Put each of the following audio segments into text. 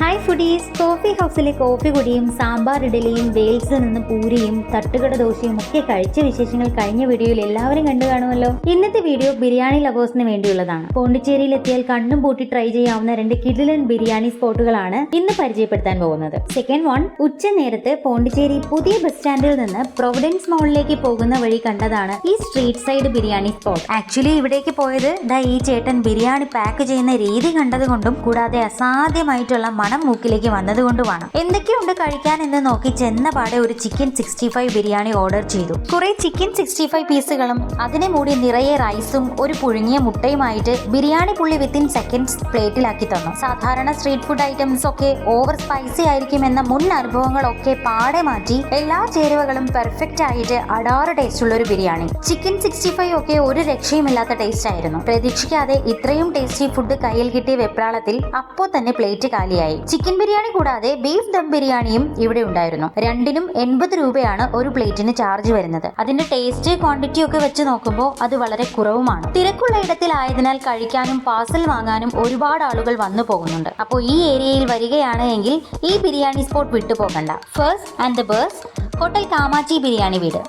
Hi foodies, coffee ഹൗസിലെ coffee കുടിയും sambar ഇഡലിയും വെയിൽസിൽ നിന്ന് പൂരിയും തട്ടുകട ദോശയും ഒക്കെ കഴിച്ച വിശേഷങ്ങൾ കഴിഞ്ഞ വീഡിയോയിൽ എല്ലാവരും കണ്ടു കാണുമല്ലോ. ഇന്നത്തെ വീഡിയോ ബിരിയാണി ലവേഴ്സിന് വേണ്ടിയുള്ളതാണ്. പോണ്ടിച്ചേരിയിൽ എത്തിയാൽ കണ്ണും പൂട്ടി ട്രൈ ചെയ്യാവുന്ന 2 കിടിലൻ ബിരിയാണി സ്പോട്ടുകളാണ് ഇന്ന് പരിചയപ്പെടുത്താൻ പോകുന്നത്. സെക്കൻഡ് വൺ, ഉച്ച നേരത്ത് പോണ്ടിച്ചേരി പുതിയ ബസ് സ്റ്റാൻഡിൽ നിന്ന് പ്രൊവിഡൻസ് മോളിലേക്ക് പോകുന്ന വഴി കണ്ടതാണ് ഈ street side biryani spot. Actually ഇവിടേക്ക് പോയത് ഈ ചേട്ടൻ ബിരിയാണി പാക്ക് ചെയ്യുന്ന രീതി കണ്ടതുകൊണ്ടും കൂടാതെ അസാധ്യമായിട്ടുള്ള മണം മൂക്കിലേക്ക് വന്നതുകൊണ്ടുമാണ്. എന്തൊക്കെയുണ്ട് കഴിക്കാൻ എന്ന് നോക്കി ചെന്ന പാടെ ഒരു ചിക്കൻ 65 ബിരിയാണി ഓർഡർ ചെയ്തു. കുറെ ചിക്കൻ 65 പീസുകളും അതിനെ മൂടി നിറയെ റൈസും ഒരു പുഴുങ്ങിയ മുട്ടയുമായിട്ട് ബിരിയാണി പുള്ളി വിത്തിൻ സെക്കൻഡ്സ് പ്ലേറ്റിലാക്കി തന്നു. സാധാരണ സ്ട്രീറ്റ് ഫുഡ് ഐറ്റംസ് ഒക്കെ ഓവർ സ്പൈസി ആയിരിക്കുമെന്ന മുൻ അനുഭവങ്ങളൊക്കെ പാടെ മാറ്റി എല്ലാ ചേരുവകളും പെർഫെക്റ്റ് ആയിട്ട് അടാറ് ടേസ്റ്റ് ഉള്ള ഒരു ബിരിയാണി. ചിക്കൻ 65 ഒക്കെ ഒരു രക്ഷയുമില്ലാത്ത ടേസ്റ്റ് ആയിരുന്നു. പ്രതീക്ഷിക്കാതെ ഇത്രയും ടേസ്റ്റി ഫുഡ് കയ്യിൽ കിട്ടിയ വെപ്രാളത്തിൽ അപ്പോൾ തന്നെ പ്ലേറ്റ് കാലിയായി. ചിക്കൻ ബിരിയാണി കൂടാതെ ബീഫ് ദം ബിരിയാണിയും ഇവിടെ ഉണ്ടായിരുന്നു. രണ്ടിനും 80 രൂപയാണ് ഒരു പ്ലേറ്റിന് ചാർജ് വരുന്നത്. അതിന്റെ ടേസ്റ്റ് ക്വാണ്ടിറ്റി ഒക്കെ വെച്ച് നോക്കുമ്പോൾ അത് വളരെ കുറവുമാണ്. തിരക്കുള്ള ഇടത്തിലായതിനാൽ കഴിക്കാനും പാർസൽ വാങ്ങാനും ഒരുപാട് ആളുകൾ വന്നു പോകുന്നുണ്ട്. അപ്പോൾ ഈ ഏരിയയിൽ വരികയാണ് എങ്കിൽ ഈ ബിരിയാണി സ്പോട്ട് വിട്ടുപോകണ്ട. First and the best hotel Kamachi biryani Veedu,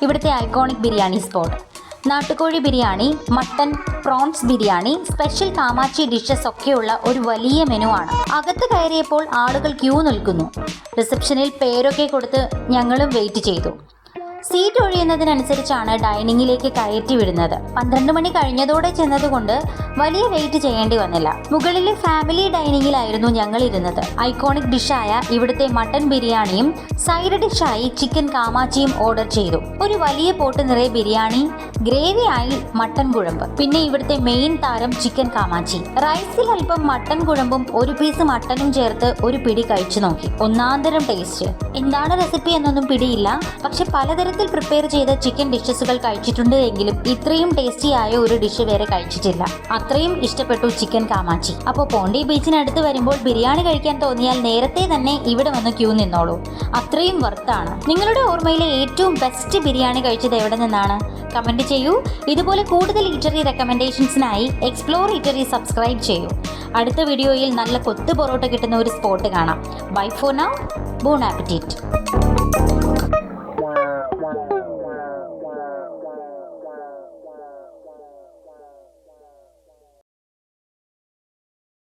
ഇവിടുത്തെ ഐക്കോണിക് ബിരിയാണി സ്പോട്ട്. നാട്ടുകോഴി biryani, mutton, prawns biryani, special Kamachi dishes ഒക്കെയുള്ള ഒരു വലിയ മെനു ആണ്. അകത്ത് കയറിയപ്പോൾ ആളുകൾ ക്യൂ നിൽക്കുന്നു. റിസപ്ഷനിൽ പേരൊക്കെ കൊടുത്ത് ഞങ്ങളും വെയിറ്റ് ചെയ്തു. സീറ്റ് ഒഴിയുന്നതിനനുസരിച്ചാണ് ഡൈനിങ്ങിലേക്ക് കയറ്റി വിടുന്നത്. 12 മണി കഴിഞ്ഞതോടെ ചെന്നതുകൊണ്ട് വലിയ വെയിറ്റ് ചെയ്യേണ്ടി വന്നില്ല. മുകളിലെ ഫാമിലി ഡൈനിങ്ങിലായിരുന്നു ഞങ്ങൾ ഇരുന്നത്. ഐക്കോണിക് ഡിഷായ ഇവിടുത്തെ മട്ടൻ ബിരിയാണിയും സൈഡ് ഡിഷായി ചിക്കൻ കാമാച്ചിയും ഓർഡർ ചെയ്തു. ഒരു വലിയ പോട്ട് നിറയെ ബിരിയാണി, ഗ്രേവിയായി മട്ടൻ കുഴമ്പ്, പിന്നെ ഇവിടുത്തെ മെയിൻ താരം ചിക്കൻ കാമാച്ചി. റൈസിൽ അല്പം മട്ടൻ കുഴമ്പും ഒരു പീസ് മട്ടനും ചേർത്ത് ഒരു പിടി കഴിച്ചു നോക്കി. ഒന്നാന്തരം ടേസ്റ്റ്. എന്താണ് റെസിപ്പി എന്നൊന്നും പിടിയില്ല, പക്ഷെ പലതരത്തിൽ പ്രിപ്പയർ ചെയ്ത ചിക്കൻ ഡിഷസുകൾ കഴിച്ചിട്ടുണ്ട് എങ്കിലും ഇത്രയും ടേസ്റ്റി ആയ ഒരു ഡിഷ് വേറെ കഴിച്ചിട്ടില്ല. അത്രയും ഇഷ്ടപ്പെട്ടു ചിക്കൻ കാമാച്ചി. അപ്പോൾ പോണ്ടി ബീച്ചിനടുത്ത് വരുമ്പോൾ ബിരിയാണി കഴിക്കാൻ തോന്നിയാൽ നേരത്തെ തന്നെ ഇവിടെ വന്ന് ക്യൂ നിന്നോളൂ. അത്രയും വർത്താണ്. നിങ്ങളുടെ ഓർമ്മയിലെ ഏറ്റവും ബെസ്റ്റ് ബിരിയാണി കഴിച്ചത് എവിടെ നിന്നാണ്? കമന്റ് ചെയ്യൂ. ഇതുപോലെ കൂടുതൽ ഈറ്ററി റെക്കമെൻഡേഷൻസിനായി എക്സ്പ്ലോർ ഈറ്ററി സബ്സ്ക്രൈബ് ചെയ്യൂ. അടുത്ത വീഡിയോയിൽ നല്ല കൊത്തു പൊറോട്ട കിട്ടുന്ന ഒരു സ്പോട്ട് കാണാം. Bye for now, bon ആപ്പറ്റിറ്റ്.